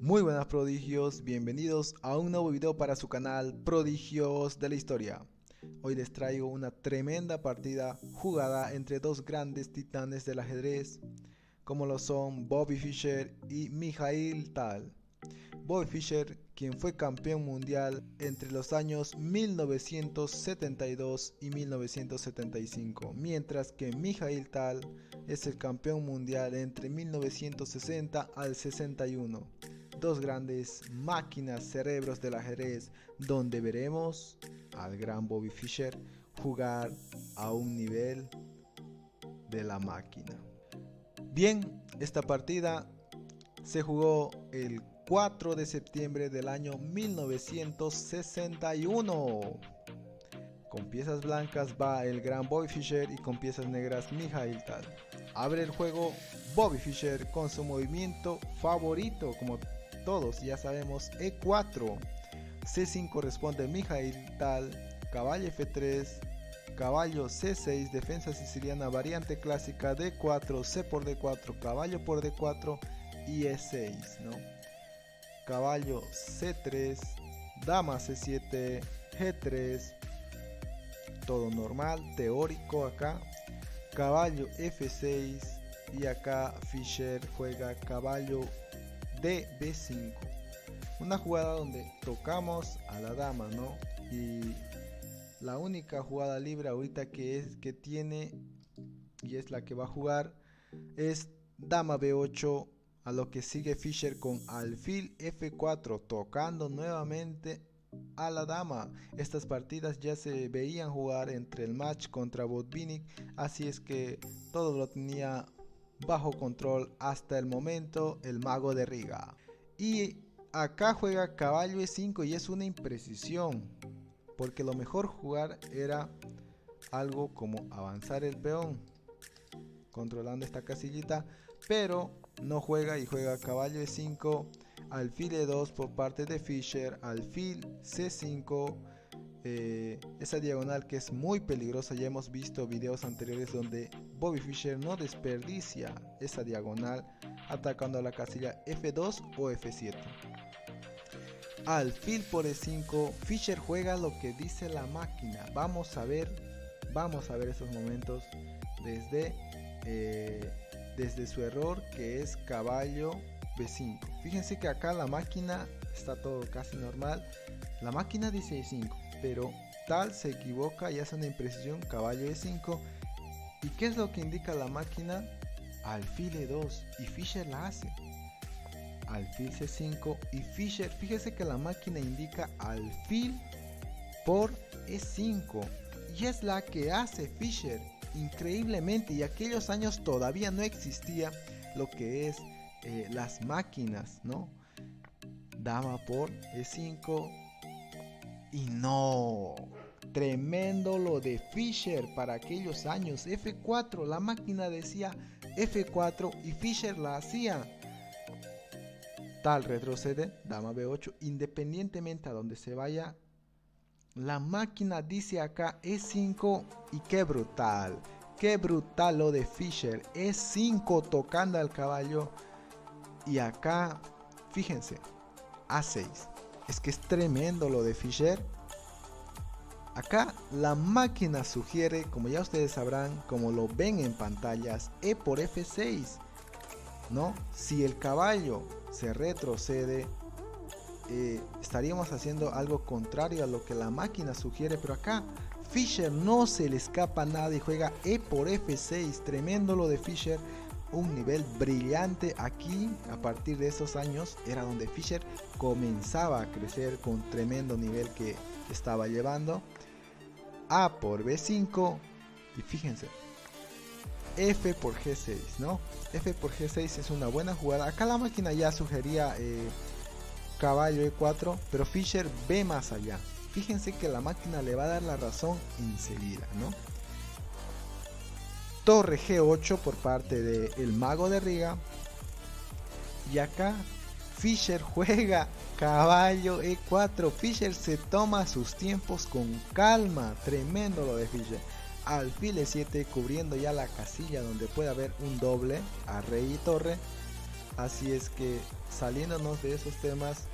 Muy buenas prodigios, bienvenidos a un nuevo video para su canal Prodigios de la Historia. Hoy les traigo una tremenda partida jugada entre dos grandes titanes del ajedrez, como lo son Bobby Fischer y Mikhail Tal. Bobby Fischer, quien fue campeón mundial entre los años 1972 y 1975, mientras que Mikhail Tal es el campeón mundial entre 1960 al 61. Dos grandes máquinas cerebros del ajedrez, donde veremos al gran Bobby Fischer jugar a un nivel de la máquina. Bien, esta partida se jugó el 4 de septiembre del año 1961. Con piezas blancas va el gran Bobby Fischer y con piezas negras Mikhail Tal. Abre el juego Bobby Fischer con su movimiento favorito, como todos ya sabemos, E4. C5 responde Mikhail Tal, caballo F3, caballo C6, defensa siciliana, variante clásica, D4, C por D4, caballo por D4 y E6, ¿no? Caballo C3, dama C7, G3, todo normal, teórico acá, caballo F6 y acá Fischer juega caballo de B5, una jugada donde tocamos a la dama, ¿no? Y la única jugada libre ahorita que tiene, y es la que va a jugar, es dama B8, a lo que sigue Fischer con alfil F4, tocando nuevamente a la dama. Estas partidas ya se veían jugar entre el match contra Botvinnik, así es que todo lo tenía bajo control hasta el momento el mago de Riga. Y acá juega caballo E5 y es una imprecisión, porque lo mejor jugar era algo como avanzar el peón controlando esta casillita, pero no juega y juega caballo E5, alfil E2 por parte de Fischer, alfil C5, esa diagonal que es muy peligrosa. Ya hemos visto videos anteriores donde Bobby Fischer no desperdicia esa diagonal atacando a la casilla F2 o F7. Alfil por E5, Fischer juega lo que dice la máquina. Vamos a ver esos momentos desde su error, que es caballo B5. Fíjense que acá la máquina está todo casi normal. La máquina dice E5, pero Tal se equivoca y hace una imprecisión, caballo E5. ¿Y qué es lo que indica la máquina? Alfil E2, y Fischer la hace. Alfil C5 y Fischer, fíjese que la máquina indica alfil por E5 y es la que hace Fischer. Increíblemente, y aquellos años todavía no existía lo que es las máquinas, ¿no? Dama por E5 y no, tremendo lo de Fischer para aquellos años. F4, la máquina decía F4 y Fischer la hacía. Tal retrocede, dama B8, independientemente a donde se vaya, la máquina dice acá E5 y qué brutal lo de Fischer, E5 tocando al caballo. Y acá, fíjense, A6, es que es tremendo lo de Fischer. Acá la máquina sugiere, como ya ustedes sabrán, como lo ven en pantallas, E por F6, ¿no? Si el caballo se retrocede, estaríamos haciendo algo contrario a lo que la máquina sugiere, pero acá Fischer no se le escapa nada y juega E por F6, tremendo lo de Fischer, un nivel brillante. Aquí a partir de esos años era donde Fischer comenzaba a crecer con tremendo nivel que estaba llevando. A por B5 y fíjense, F por G6, ¿no? F por G6 es una buena jugada. Acá la máquina ya sugería caballo E4, pero Fischer ve más allá. Fíjense que la máquina le va a dar la razón enseguida, ¿no? Torre G8 por parte del mago de Riga. Y acá Fischer juega caballo E4. Fischer se toma sus tiempos con calma. Tremendo lo de Fischer. Alfil E7 cubriendo ya la casilla donde puede haber un doble a rey y torre. Así es que saliéndonos de esos temas,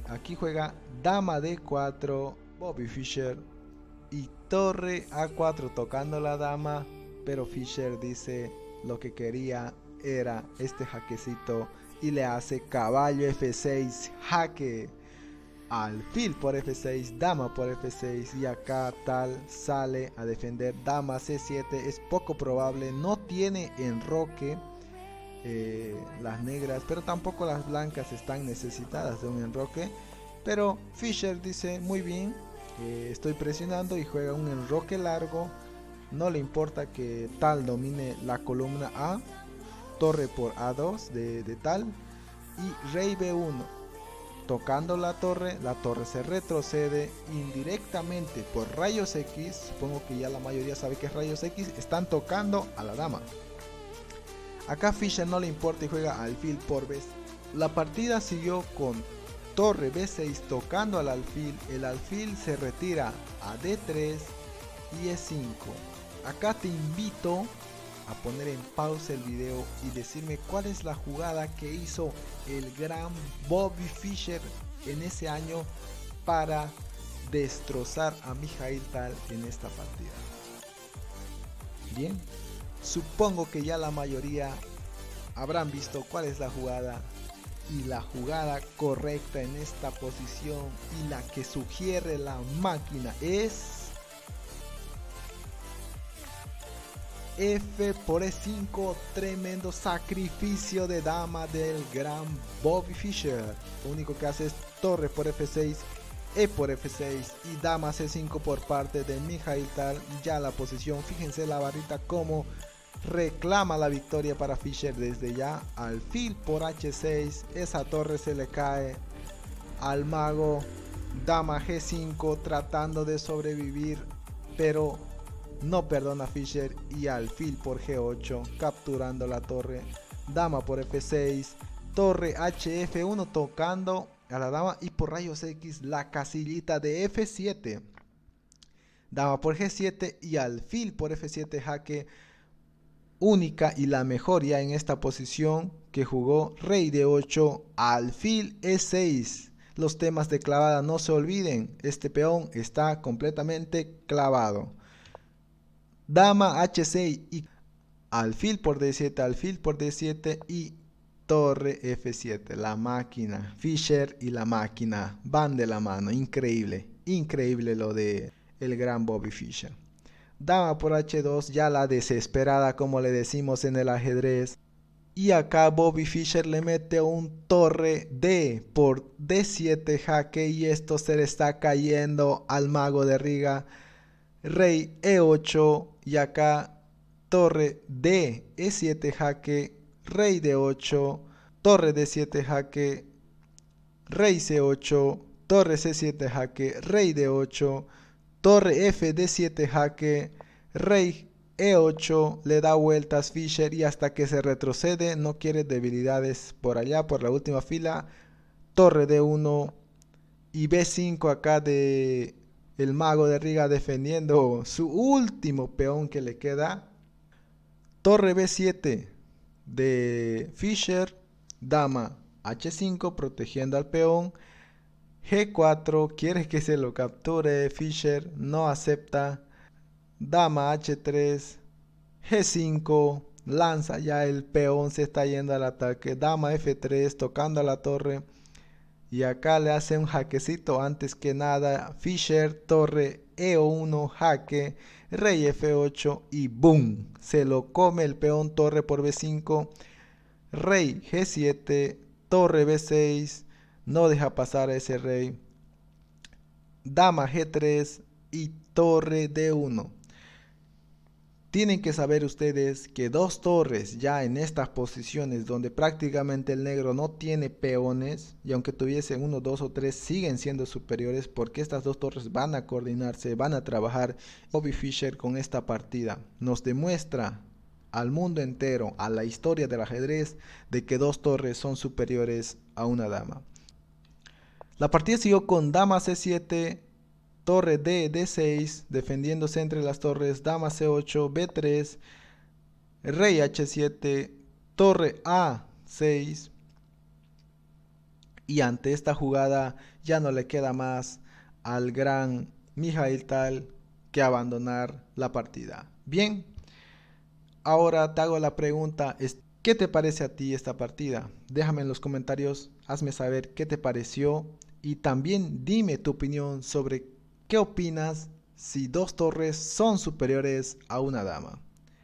aquí juega dama D4, Bobby Fischer, y torre A4 tocando la dama, pero Fischer dice lo que quería era este jaquecito y le hace caballo F6, jaque, alfil por F6, dama por F6, y acá tal sale a defender dama C7. Es poco probable, no tiene enroque las negras, pero tampoco las blancas están necesitadas de un enroque. Pero Fischer dice muy bien, estoy presionando, y juega un enroque largo. No le importa que tal domine la columna A, torre por A2 de tal, y rey B1 tocando la torre se retrocede indirectamente por rayos X. Supongo que ya la mayoría sabe que es rayos X, están tocando a la dama. Acá Fischer no le importa y juega alfil por B. La partida siguió con torre B6 tocando al alfil. El alfil se retira a D3 y E5. Acá te invito a poner en pausa el video y decirme cuál es la jugada que hizo el gran Bobby Fischer en ese año para destrozar a Mikhail Tal en esta partida. Bien, supongo que ya la mayoría habrán visto cuál es la jugada, y la jugada correcta en esta posición y la que sugiere la máquina es F por E5, tremendo sacrificio de dama del gran Bobby Fischer. Lo único que hace es torre por F6, E por F6 y dama C5 por parte de Mikhail Tal. Ya la posición, fíjense la barrita como reclama la victoria para Fischer desde ya. Alfil por H6, esa torre se le cae al mago. Dama G5 tratando de sobrevivir, pero no perdona Fischer, y alfil por G8 capturando la torre. Dama por F6, torre HF1 tocando a la dama, y por rayos X la casillita de F7. Dama por G7 y alfil por F7, jaque única y la mejor ya en esta posición que jugó. Rey de 8, alfil E6. Los temas de clavada no se olviden, este peón está completamente clavado. Dama H6 y alfil por D7, alfil por D7 y torre F7. La máquina, Fischer y la máquina van de la mano. Increíble, increíble lo de el gran Bobby Fischer. Dama por H2, ya la desesperada como le decimos en el ajedrez. Y acá Bobby Fischer le mete un torre D por D7 jaque, y esto se le está cayendo al mago de Riga. Rey E8 y acá torre D, E7 jaque, rey D8, torre D7 jaque, rey C8, torre C7 jaque, rey D8, torre F D7 jaque, rey E8, le da vueltas Fischer y hasta que se retrocede, no quiere debilidades por allá, por la última fila. Torre D1 y B5 acá de el mago de Riga defendiendo su último peón que le queda. Torre B7 de Fischer, dama H5 protegiendo al peón. G4 quiere que se lo capture Fischer, no acepta. Dama H3, G5, lanza ya el peón, se está yendo al ataque. Dama F3 tocando a la torre. Y acá le hace un jaquecito antes que nada Fischer, torre E1 jaque, rey F8 y boom, se lo come el peón. Torre por B5, rey G7, torre B6, no deja pasar a ese rey. Dama G3 y torre D1. Tienen que saber ustedes que dos torres ya en estas posiciones donde prácticamente el negro no tiene peones, y aunque tuviesen 1, 2 o 3 siguen siendo superiores, porque estas dos torres van a coordinarse, van a trabajar. Bobby Fischer con esta partida nos demuestra al mundo entero, a la historia del ajedrez, de que dos torres son superiores a una dama. La partida siguió con dama C7, torre D, D6, defendiéndose entre las torres, dama C8, B3, rey H7, torre A, 6. Y ante esta jugada ya no le queda más al gran Mijail Tal que abandonar la partida. Bien, ahora te hago la pregunta, ¿qué te parece a ti esta partida? Déjame en los comentarios, hazme saber qué te pareció y también dime tu opinión sobre qué opinas si dos torres son superiores a una dama.